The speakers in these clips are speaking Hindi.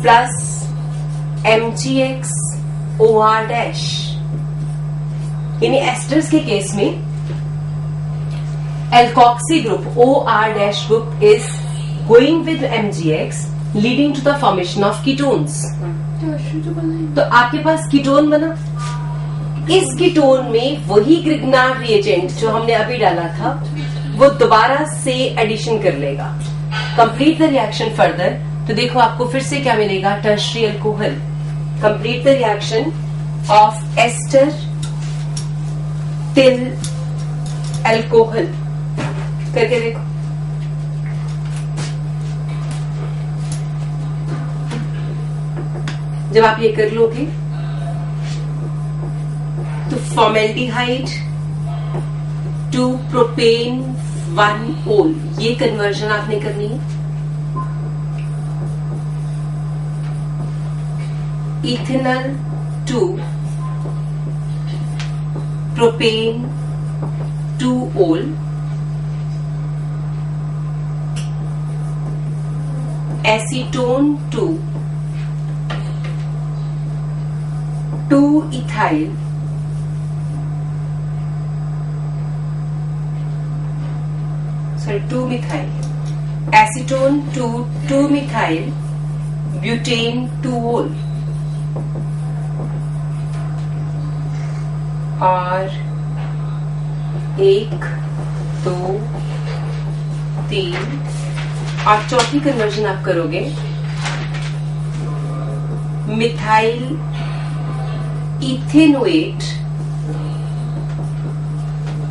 Plus MgX-OR dash. यानी एस्टर्स के केस में alkoxy group OR dash group is going with MgX leading to the formation of ketones. तो आपके पास कीटोन बना, इस कीटोन में वही ग्रिग्नार्ड रिएजेंट जो हमने अभी डाला था वो दोबारा से एडिशन कर लेगा। कंप्लीट द रिएक्शन फर्दर, तो देखो आपको फिर से क्या मिलेगा, tertiary alcohol. Complete the reaction of ester till alcohol करके देखो। जब आप ये कर लोगे तो फॉर्मेल्डिहाइड टू प्रोपेन 1 ओल, ये कन्वर्जन आपने करनी है। Ethanol to propane 2 ol, acetone to 2 ethyl, sorry 2 methyl, acetone to 2 methyl butane 2 ol, और 1 2 3 और चौथी कन्वर्जन आप करोगे मिथाइल इथेनोएट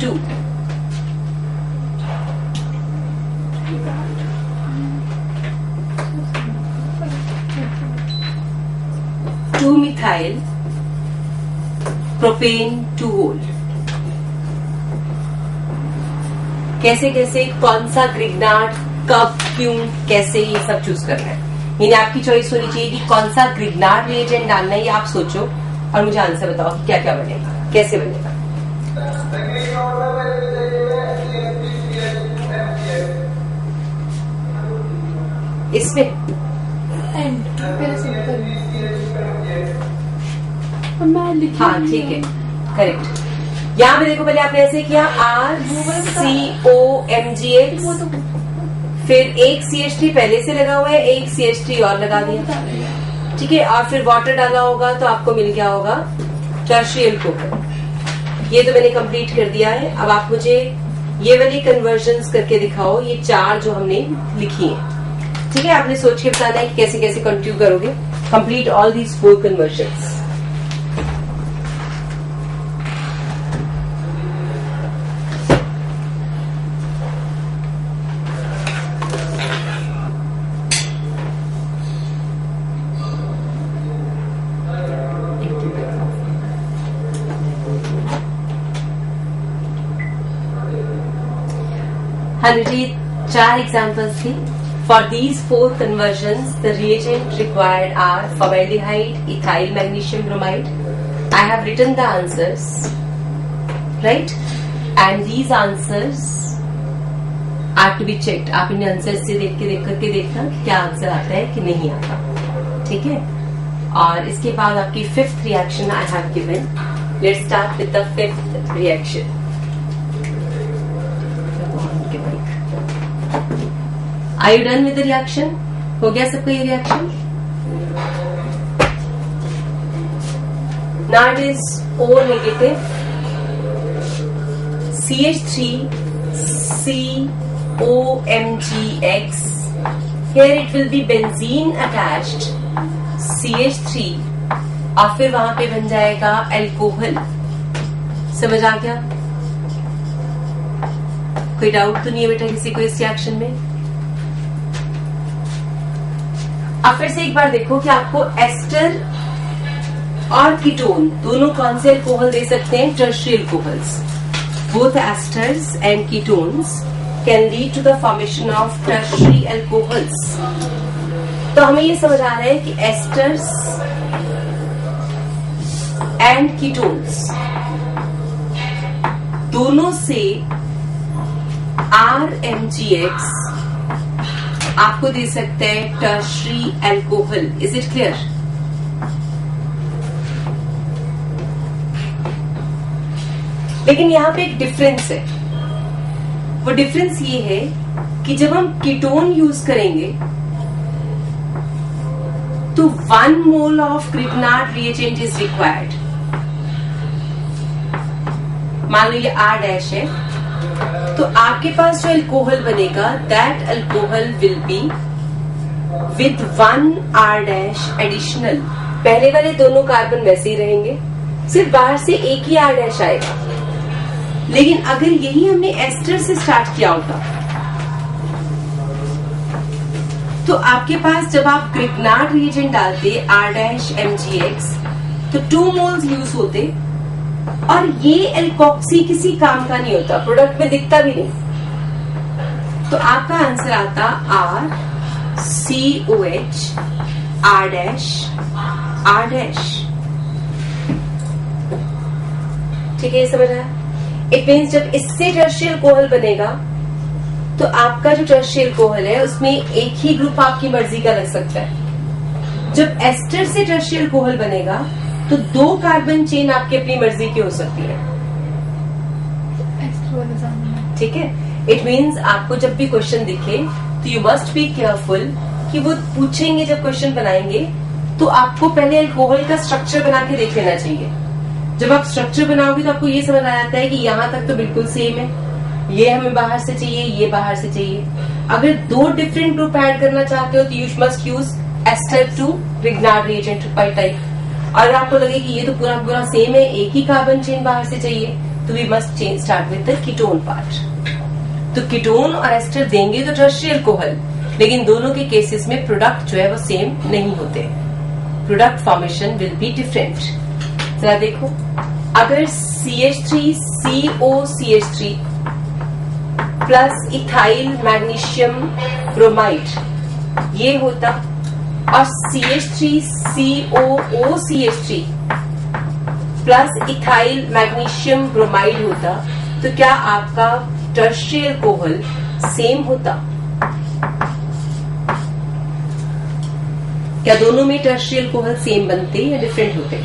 2, मिथाइल प्रोपेन 2 ओल। कैसे कैसे, कौन सा ग्रिग्नार्ड, कब, क्यों, कैसे, ये सब चूज करना है। यानी आपकी चॉइस होनी चाहिए कि कौन सा ग्रिग्नार्ड रिएजेंट डालना है, ये आप सोचो और मुझे आंसर बताओ कि क्या क्या बनेगा, कैसे बनेगा। इसमें हाँ ठीक है, करेक्ट। यहाँ पे देखो, पहले आपने ऐसे किया RCOMgX, फिर एक CH3 पहले से लगा हुआ है, एक CH3 और लगा दिया, ठीक है, और फिर वाटर डाला होगा तो आपको मिल गया होगा टर्शियरी अल्कोहल। ये तो मैंने कंप्लीट कर दिया है। अब आप मुझे ये वाली कन्वर्जन्स करके दिखाओ, ये 4 जो हमने लिखी है, ठीक है। आपने सोच के बताना है कि कैसे कैसे कंटिन्यू करोगे। Complete all these 4 convergence. हाँ जी, 4 एग्जाम्पल्स थी। For these 4 conversions, the reagent required are formaldehyde, ethyl magnesium bromide. I have written the answers, right? And these answers are to be checked. आप इन आंसर से देख करके देखना क्या आंसर आता है कि नहीं आता, ठीक है। और इसके बाद आपकी 5th reaction I have given. Let's start with the 5th reaction. Are you done with the reaction? हो गया सबका ये reaction? Now it is O negative, CH3COMgX. Here it will be benzene attached, CH3, और फिर वहां पे बन जाएगा अल्कोहल। समझ आ गया? कोई डाउट तो नहीं है बेटा किसी को इस रिएक्शन में? अब फिर से एक बार देखो कि आपको एस्टर और कीटोन दोनों कौन से अल्कोहल दे सकते हैं, tertiary alcohols. Both esters and ketones can lead to the formation of tertiary alcohols. तो हमें ये समझ आ रहा है कि एस्टर्स एंड कीटोन्स दोनों से RMgX आपको दे सकते हैं tertiary alcohol. Is it clear? लेकिन यहाँ पे एक डिफरेंस है। वो डिफरेंस ये है कि जब हम कीटोन यूज करेंगे तो 1 mole of Grignard reagent is required. मान लो ये R' है, तो आपके पास जो अल्कोहल बनेगा that alcohol will be with 1 R' additional. पहले वाले दोनों कार्बन वैसे ही रहेंगे, सिर्फ बाहर से एक ही R' आएगा। लेकिन अगर यही हमने एस्टर से स्टार्ट किया होता तो आपके पास जब आप ग्रिग्नार्ड रिएजेंट डालते R'-MgX तो 2 मोल्स यूज होते और ये एल्कोक्सी किसी काम का नहीं होता, प्रोडक्ट में दिखता भी नहीं। तो आपका आंसर आता RCOH R'। ठीक है, ये समझ रहा है? इट मीन्स जब इससे टर्शियल अल्कोहल बनेगा तो आपका जो टर्शियल अल्कोहल है उसमें एक ही ग्रुप आपकी मर्जी का लग सकता है। जब एस्टर से टर्शियल अल्कोहल बनेगा तो 2 कार्बन चेन आपकी अपनी मर्जी की हो सकती है। ठीक है, इट मीन्स आपको जब भी क्वेश्चन दिखे तो यू मस्ट बी केयरफुल कि वो पूछेंगे जब क्वेश्चन बनाएंगे तो आपको पहले अल्कोहल का स्ट्रक्चर बना के देख लेना चाहिए। जब आप स्ट्रक्चर बनाओगे तो आपको ये समझ आ जाता है कि यहाँ तक तो बिल्कुल सेम है, ये हमें बाहर से चाहिए, ये बाहर से चाहिए। अगर 2 डिफरेंट ग्रुप ऐड करना चाहते हो तो you must use ester to Grignard reagent by type. और आपको लगे कि ये तो पूरा पूरा सेम है, एक ही कार्बन चेन बाहर से चाहिए, तो we must start with the ketone part. तो कीटोन और एस्टर देंगे तो टर्शियल अल्कोहल, लेकिन दोनों के केसेस में प्रोडक्ट जो है वो सेम नहीं होते, product formation will be different. जरा देखो, अगर CH3COCH3 plus ethyl magnesium bromide ये होता और CH3COOCH3 plus ethyl magnesium bromide होता, तो क्या आपका टर्शियल अल्कोहल सेम होता? क्या दोनों में टर्शियल अल्कोहल सेम बनते या डिफरेंट होते?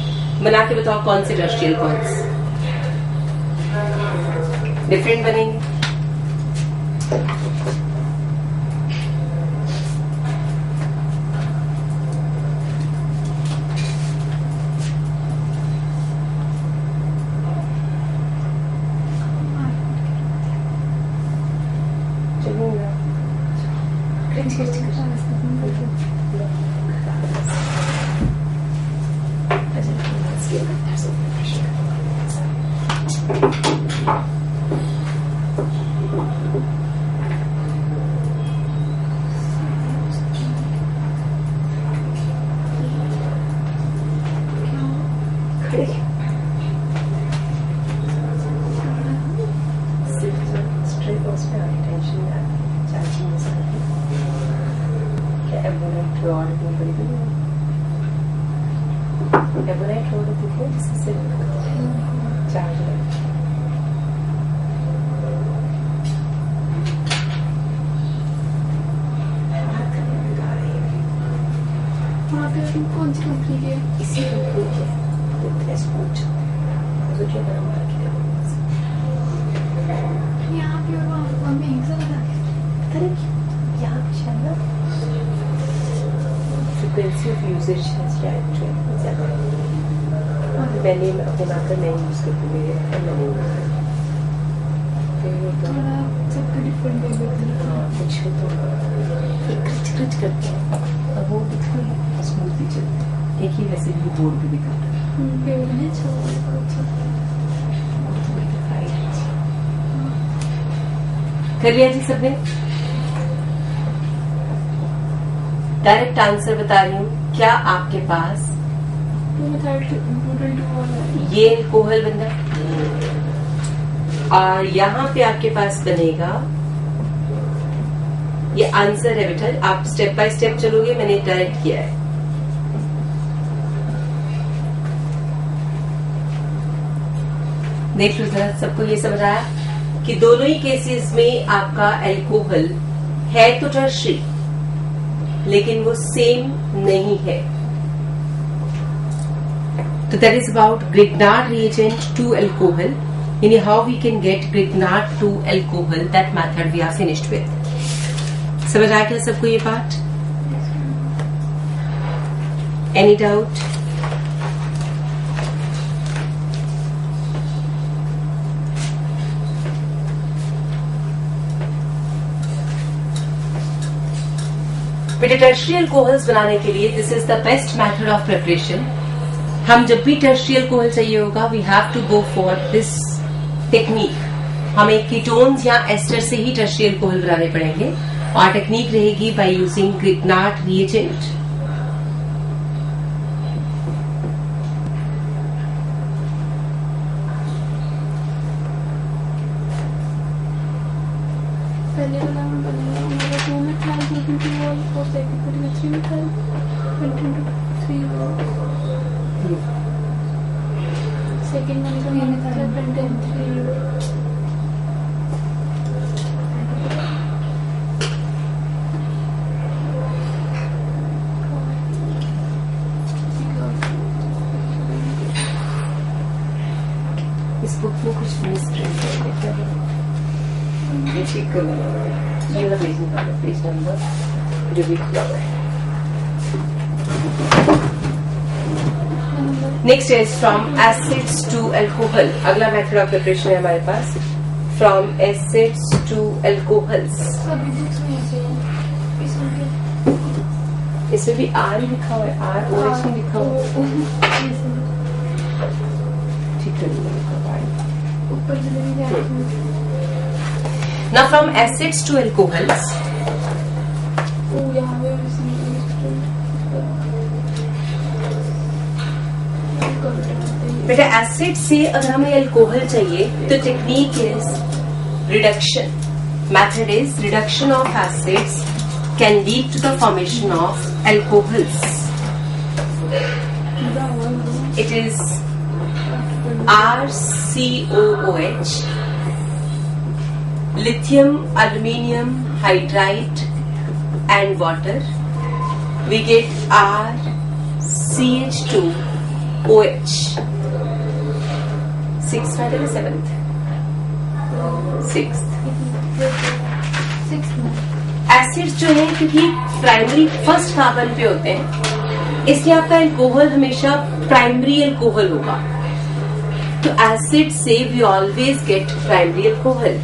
बना के बताओ कौन से टर्शियल अल्कोहल्स डिफरेंट बनेंगे? कौन सी कंपनी के? इसी कंपनी के यहाँ पे और वहाँ पे एक सा लगा है। यहाँ पे शायद ना फ्रीक्वेंसी ऑफ यूजेज है शायद ज्यादा। मैंने अपने मात्र नहीं यूज करती, मेरे मैंने थोड़ा सबका डिफरेंट है कुछ तो क्रिच क्रिच करते हैं और वो बिल्कुल स्मूथली चलते हैं। एक ही वैसे भी बोर्ड भी दिखा रहा है। कर लिया जी सबने? डायरेक्ट आंसर बता रही हूँ, क्या आपके पास ये अल्कोहल बन रहा है और यहाँ पे आपके पास बनेगा ये आंसर है बेटा। आप स्टेप बाय स्टेप चलोगे, मैंने डायरेक्ट किया है। देख लो जरा, सबको ये समझ आया कि दोनों ही केसेस में आपका अल्कोहल है तो टर्शरी, लेकिन वो सेम नहीं है. So that is about Grignard reagent to alcohol. यानी how we can get Grignard to alcohol. That method we are finished with. समझ आया क्या सबको ये बात? Any doubt? बेटा टर्शियरी अल्कोहल्स बनाने के लिए this is the best method of preparation. हम जब भी टर्शियरी अल्कोहल चाहिए होगा we have to go for this technique. हमें कीटोन्स या एस्टर से ही टर्शियरी अल्कोहल बनाने पड़ेंगे और टेक्निक रहेगी बाय यूजिंग ग्रिग्नार्ड रिएजेंट. पहले वाला में बनेगा हमारा 2 मिथाइल ग्रुपिंग की वॉल और सेकंड करेंगे 3 मिथाइल कंटेंट 3 वॉल. सेकंड बनेगा मिथाइल कंटेंट 3 वॉल. इस बुक में कुछ मिसप्रिंट है क्या? ये ठीक कर लो. ये वाला पेज निकालो, पेज नंबर जो भी खुला हुआ है. Next is from acids to alcohol. अगला मेथड ऑफ प्रिपरेशन है हमारे पास फ्रॉम एसिड्स टू अल्कोहल्स. सभी बुक्स में ऐसे है. इसमें भी आर लिखा हुआ है, आर ओ एच नहीं लिखा हुआ. ठीक कर लो. ऊपर से भी जाते हैं. Now from acids to alcohols. Oh yeah, we have seen बेटा एसिड से अगर हमें अल्कोहल चाहिए तो technique is reduction. Method is reduction of acids can lead to the formation of alcohols. It is RCOOH, lithium, aluminium hydride and water. We get RCH2OH. 6th or 7th? 6th. Acids जो है क्योंकि प्राइमरी फर्स्ट कार्बन पे होते हैं इसलिए आपका अल्कोहल हमेशा प्राइमरी अल्कोहल होगा. तो एसिड से we always get primary alcohol.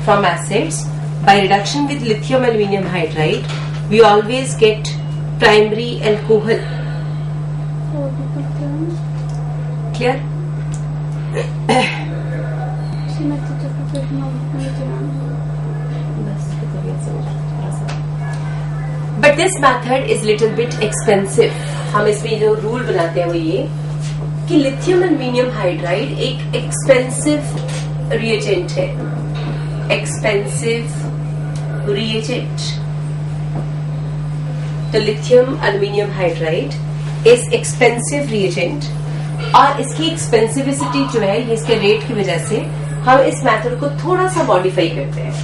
From acids by reduction with lithium aluminium hydride we always get primary alcohol. Clear? But this method is little bit expensive. हम इसमें जो रूल बनाते हैं वो ये कि लिथियम एल्यूमिनियम हाइड्राइड एक एक्सपेंसिव रिएजेंट है. Expensive reagent. तो lithium aluminium hydride is expensive reagent और इसकी एक्सपेंसिविसिटी जो है ये इसके रेट की वजह से हम इस मेथड को थोड़ा सा मॉडिफाई करते हैं.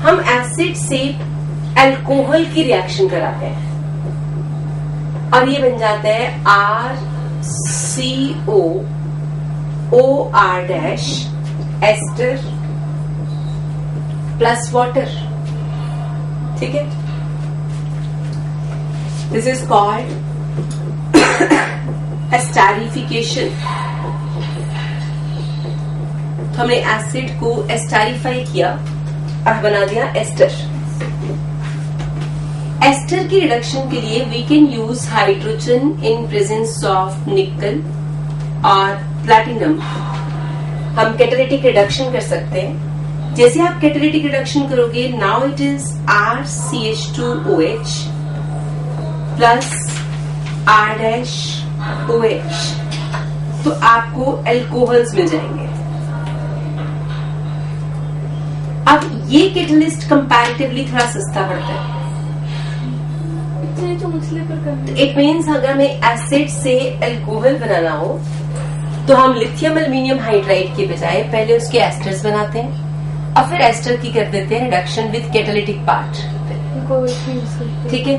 हम एसिड से अल्कोहल की रिएक्शन कराते हैं और ये बन जाता है RCOOR- एस्टर प्लस वाटर. ठीक है? This is called esterification. तो हमने एसिड को एस्टैरिफाई किया और बना दिया एस्टर. एस्टर की रिडक्शन के लिए we can use hydrogen in presence of nickel और प्लैटिनम. हम कैटालिटिक रिडक्शन कर सकते हैं. जैसे आप कैटालिटिक रिडक्शन करोगे now it is RCH2OH plus R-OH तो आपको अल्कोहल्स मिल जाएंगे. अब ये कैटलिस्ट कंपैरेटिवली थोड़ा सस्ता पड़ता है. इट मीन्स अगर हमें एसिड से अल्कोहल बनाना हो तो हम लिथियम एल्यूमिनियम हाइड्राइड के बजाय पहले उसके एस्टर्स बनाते हैं और फिर एस्टर की कर देते हैं reduction with catalytic part. OH use करते ठीक है।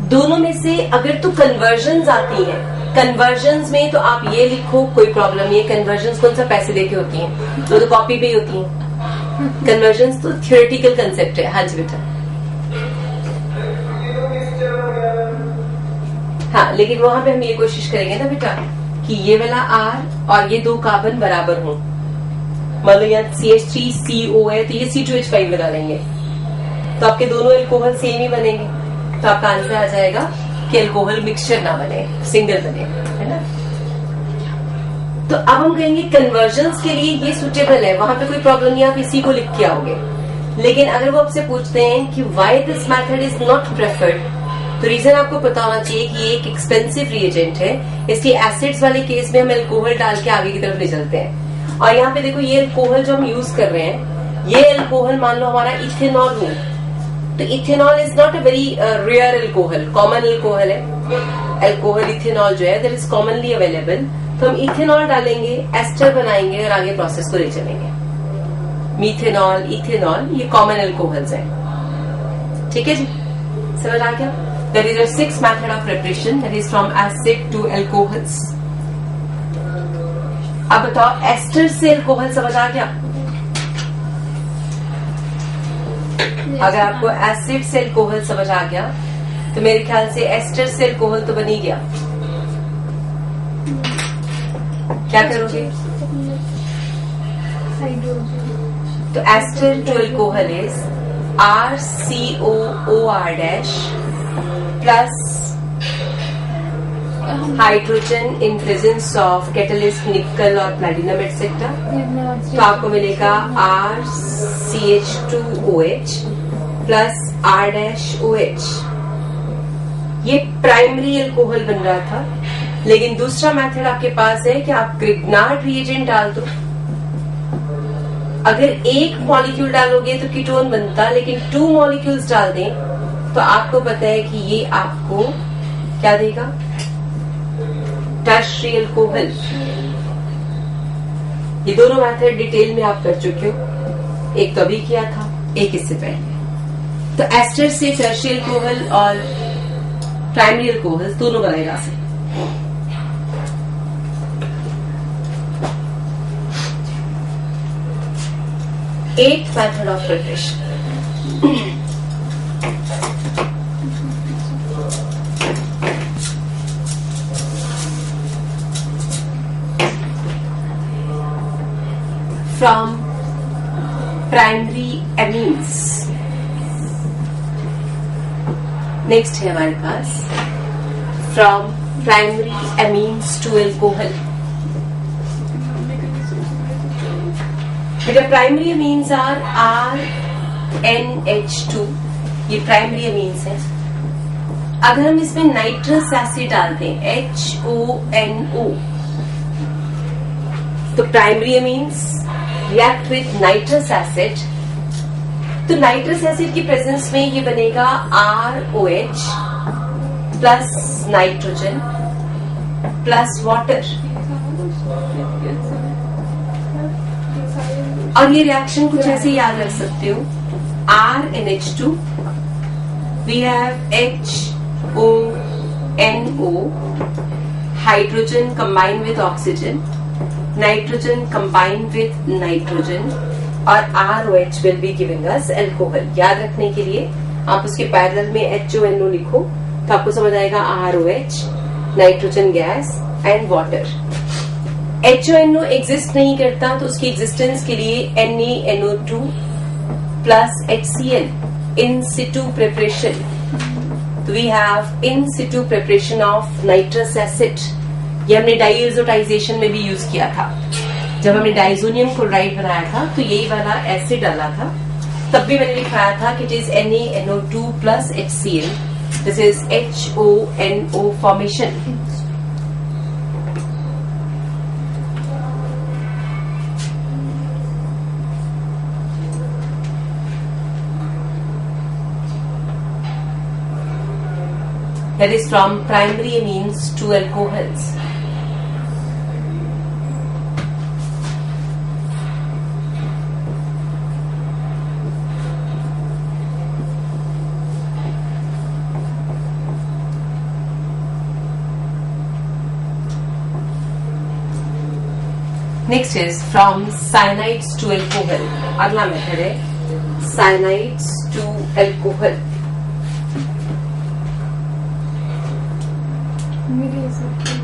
दोनों में से अगर तो कन्वर्जन आती हैं, कन्वर्जन में तो आप ये लिखो, कोई प्रॉब्लम नहीं है। कन्वर्जन कौन सा पैसे देके होती हैं, वो तो कॉपी पे ही होती हैं। कन्वर्जन तो थियोरेटिकल कंसेप्ट है। हाँ जी बेटा। हाँ, लेकिन वहां पे हम ये कोशिश करेंगे ना बेटा कि ये वाला R और ये दो कार्बन बराबर हों। मान लो यहाँ CH3CO है तो ये C2H5 लगा लेंगे, तो आपके दोनों एल्कोहल सेम ही बनेंगे। तो आपका आंसर आ जाएगा कि एल्कोहल मिक्सचर ना बने, सिंगल बने, है ना। तो अब हम कहेंगे कन्वर्जन्स के लिए ये सुटेबल है, वहां पे कोई प्रॉब्लम नहीं, आप इसी को लिख के आओगे। लेकिन अगर वो आपसे पूछते हैं कि why this method is not preferred, तो रीजन आपको पता होना चाहिए कि ये एक एक्सपेंसिव रिएजेंट है, इसलिए एसिड्स वाले केस में हम एल्कोहल डाल के आगे की तरफ ले चलते हैं। और यहाँ पे देखो ये एल्कोहल जो हम यूज कर रहे हैं, ये एल्कोहल मान लो हमारा इथेनॉल हो, तो ethanol is not a very rare alcohol, common alcohol है। एल्कोहल इथेनॉल जो है दैट इज कॉमनली अवेलेबल, तो हम इथेनॉल डालेंगे, एस्टर बनाएंगे और आगे प्रोसेस को ले चलेंगे। मीथेनॉल, इथेनॉल, ये कॉमन एल्कोहल्स हैं। ठीक है जी, समझ आ गया। There is a sixth method of preparation, that is from acid to alcohols. अब बताओ एस्टर से एल्कोहल समझ आ गया? अगर आपको एसिड से एल्कोहल समझ आ गया तो मेरे ख्याल से एस्टर से एल्कोहल तो बन ही गया। क्या करोगे? तो ester to alcohol is RCOOR- plus hydrogen in presence of catalyst nickel और प्लैटिनम एक्सेट्रा, तो आपको मिलेगा RCH2OH प्लस R-OH। ये प्राइमरी एल्कोहल बन रहा था, लेकिन दूसरा मेथड आपके पास है कि आप ग्रिग्नार्ड रिएजेंट डाल दो। अगर एक मॉलिक्यूल डालोगे तो कीटोन बनता, लेकिन 2 मॉलिक्यूल्स डाल दें तो आपको पता है कि ये आपको क्या देगा? Tertiary alcohol. ये दोनों मेथड डिटेल में आप कर चुके हो, एक तो अभी किया था, एक इससे पहले। तो एस्टर से टर्शियरी एल्कोहल और प्राइमरी एल्कोहल दोनों बनाए जा सकते। Eighth method of preparation. From primary amines. Next है हमारे पास from primary amines to alcohol. बेटा प्राइमरी अमीन्स आर RNH2, ये प्राइमरी अमीन्स है। अगर हम इसमें नाइट्रस एसिड डालते हैं HONO, तो primary amines react with nitrous acid, तो नाइट्रस एसिड की प्रेजेंस में ये बनेगा ROH plus nitrogen plus water. और ये रिएक्शन कुछ ऐसे याद रख सकते हो, RNH2, we have HONO, hydrogen combined with oxygen, nitrogen combined with nitrogen, और ROH will be giving us alcohol। याद रखने के लिए आप उसके पैरेलल में HONO लिखो तो आपको समझ आएगा ROH, nitrogen gas and water. HONO exist नहीं करता तो उसकी एग्जिस्टेंस के लिए NaNO2 plus HCl in situ preparation. तो we have in situ preparation of nitrous acid. ये हमने डाइएजोटाइजेशन में भी यूज किया था, जब हमने डाइजोनियम क्लोराइड बनाया था तो यही वाला एसिड डाला था, तब भी मैंने लिखाया था कि it is NaNO2 plus HCl, this is HONO formation. That is from primary amines to alcohols. Next is from cyanides to alcohol. अगला मेथड है साइनाइड्स टू एल्कोहल. मेरे हिसाब से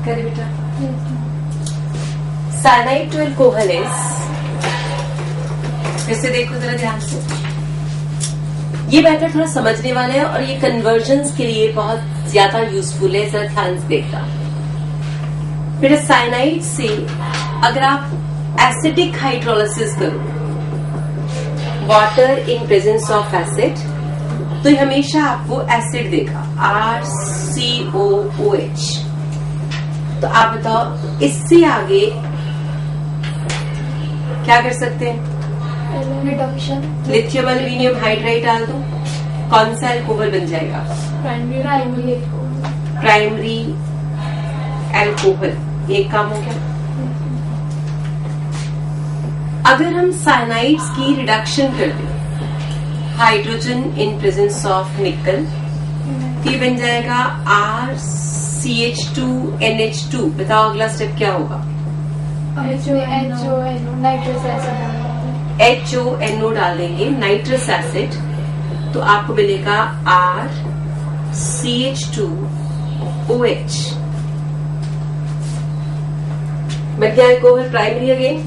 करे बेटा. साइनाइड टू एल्कोहल इज, फिर से देखो जरा ध्यान से. ये मेथड थोड़ा समझने वाला है और ये कन्वर्जन्स के लिए बहुत ज्यादा यूजफुल है. जरा ध्यान से देखना. फिर साइनाइड से अगर आप एसिडिक हाइड्रोलिसिस करो, water in presence of acid, तो ये हमेशा आपको एसिड देगा, RCOOH. तो आप बताओ इससे आगे क्या कर सकते हैं? रिडक्शन. लिथियम एल्यूमिनियम हाइड्राइड डाल दो, कौन सा एल्कोहल बन जाएगा? Primary alcohol. एक काम हो गया. अगर हम साइनाइड्स की रिडक्शन कर दें, हाइड्रोजन इन प्रेजेंस ऑफ निकल, तो ये बन जाएगा RCH2NH2. बताओ अगला स्टेप क्या होगा? HONO डाल देंगे, नाइट्रस एसिड. तो आपको मिलेगा RCH2OH. बन गया एल्कोहल प्राइमरी अगेन.